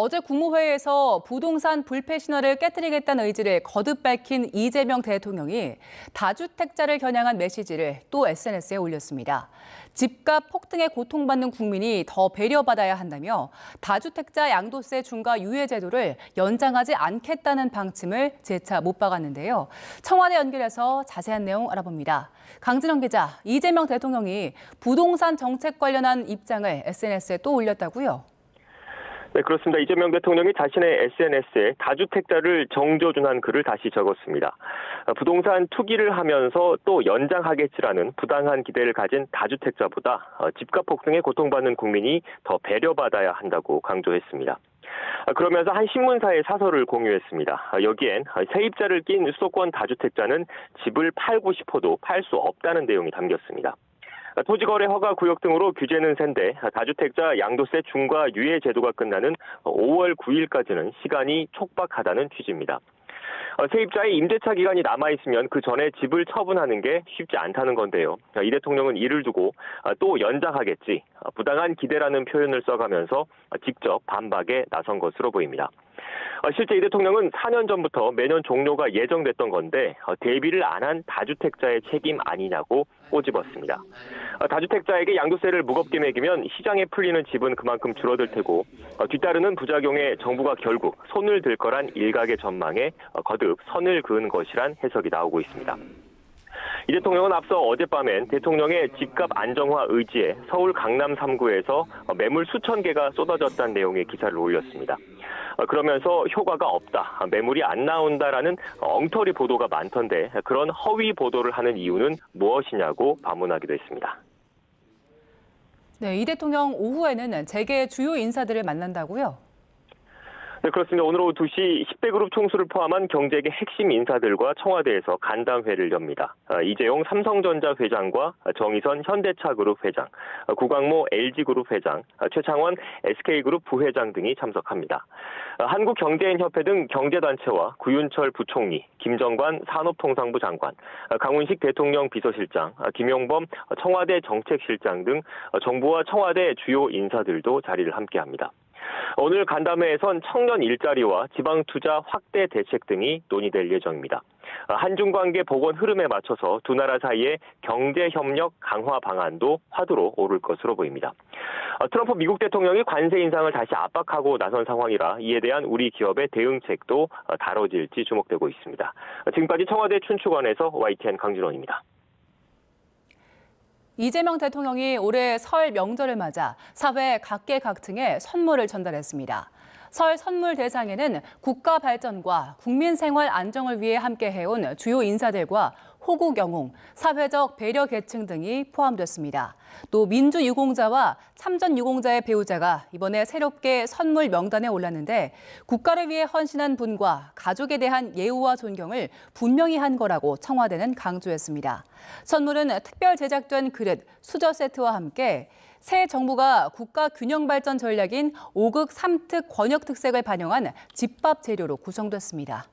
어제 국무회의에서 부동산 불패 신화를 깨뜨리겠다는 의지를 거듭 밝힌 이재명 대통령이 다주택자를 겨냥한 메시지를 또 SNS에 올렸습니다. 집값 폭등에 고통받는 국민이 더 배려받아야 한다며 다주택자 양도세 중과 유예 제도를 연장하지 않겠다는 방침을 재차 못 박았는데요. 청와대 연결해서 자세한 내용 알아봅니다. 강진원 기자, 이재명 대통령이 부동산 정책 관련한 입장을 SNS에 또 올렸다고요? 네, 그렇습니다. 이재명 대통령이 자신의 SNS에 다주택자를 정조준한 글을 다시 적었습니다. 부동산 투기를 하면서 또 연장하겠지라는 부당한 기대를 가진 다주택자보다 집값 폭등에 고통받는 국민이 더 배려받아야 한다고 강조했습니다. 그러면서 한 신문사의 사설을 공유했습니다. 여기엔 세입자를 낀 수도권 다주택자는 집을 팔고 싶어도 팔 수 없다는 내용이 담겼습니다. 토지거래 허가 구역 등으로 규제는 센데 다주택자 양도세 중과 유예 제도가 끝나는 5월 9일까지는 시간이 촉박하다는 취지입니다. 세입자의 임대차 기간이 남아있으면 그 전에 집을 처분하는 게 쉽지 않다는 건데요. 이 대통령은 이를 두고 또 연장하겠지, 부당한 기대라는 표현을 써가면서 직접 반박에 나선 것으로 보입니다. 실제 이 대통령은 4년 전부터 매년 종료가 예정됐던 건데 대비를 안 한 다주택자의 책임 아니냐고 꼬집었습니다. 다주택자에게 양도세를 무겁게 매기면 시장에 풀리는 집은 그만큼 줄어들 테고 뒤따르는 부작용에 정부가 결국 손을 들 거란 일각의 전망에 거듭 선을 그은 것이란 해석이 나오고 있습니다. 이 대통령은 앞서 어젯밤엔 대통령의 집값 안정화 의지에 서울 강남 3구에서 매물 수천 개가 쏟아졌다는 내용의 기사를 올렸습니다. 그러면서 효과가 없다, 매물이 안 나온다라는 엉터리 보도가 많던데 그런 허위 보도를 하는 이유는 무엇이냐고 반문하기도 했습니다. 네, 이 대통령 오후에는 재계 주요 인사들을 만난다고요? 네, 그렇습니다. 오늘 오후 2시 10대 그룹 총수를 포함한 경제계 핵심 인사들과 청와대에서 간담회를 엽니다. 이재용 삼성전자 회장과 정의선 현대차그룹 회장, 구광모 LG그룹 회장, 최창원 SK그룹 부회장 등이 참석합니다. 한국경제인협회 등 경제단체와 구윤철 부총리, 김정관 산업통상부 장관, 강훈식 대통령 비서실장, 김용범 청와대 정책실장 등 정부와 청와대 주요 인사들도 자리를 함께합니다. 오늘 간담회에선 청년 일자리와 지방 투자 확대 대책 등이 논의될 예정입니다. 한중 관계 복원 흐름에 맞춰서 두 나라 사이의 경제 협력 강화 방안도 화두로 오를 것으로 보입니다. 트럼프 미국 대통령이 관세 인상을 다시 압박하고 나선 상황이라 이에 대한 우리 기업의 대응책도 다뤄질지 주목되고 있습니다. 지금까지 청와대 춘추관에서 YTN 강진원입니다. 이재명 대통령이 올해 설 명절을 맞아 사회 각계각층에 선물을 전달했습니다. 설 선물 대상에는 국가 발전과 국민 생활 안정을 위해 함께 해온 주요 인사들과 호국 영웅, 사회적 배려 계층 등이 포함됐습니다. 또 민주유공자와 참전유공자의 배우자가 이번에 새롭게 선물 명단에 올랐는데 국가를 위해 헌신한 분과 가족에 대한 예우와 존경을 분명히 한 거라고 청와대는 강조했습니다. 선물은 특별 제작된 그릇, 수저 세트와 함께 새 정부가 국가 균형 발전 전략인 5극 3특 권역 특색을 반영한 집밥 재료로 구성됐습니다.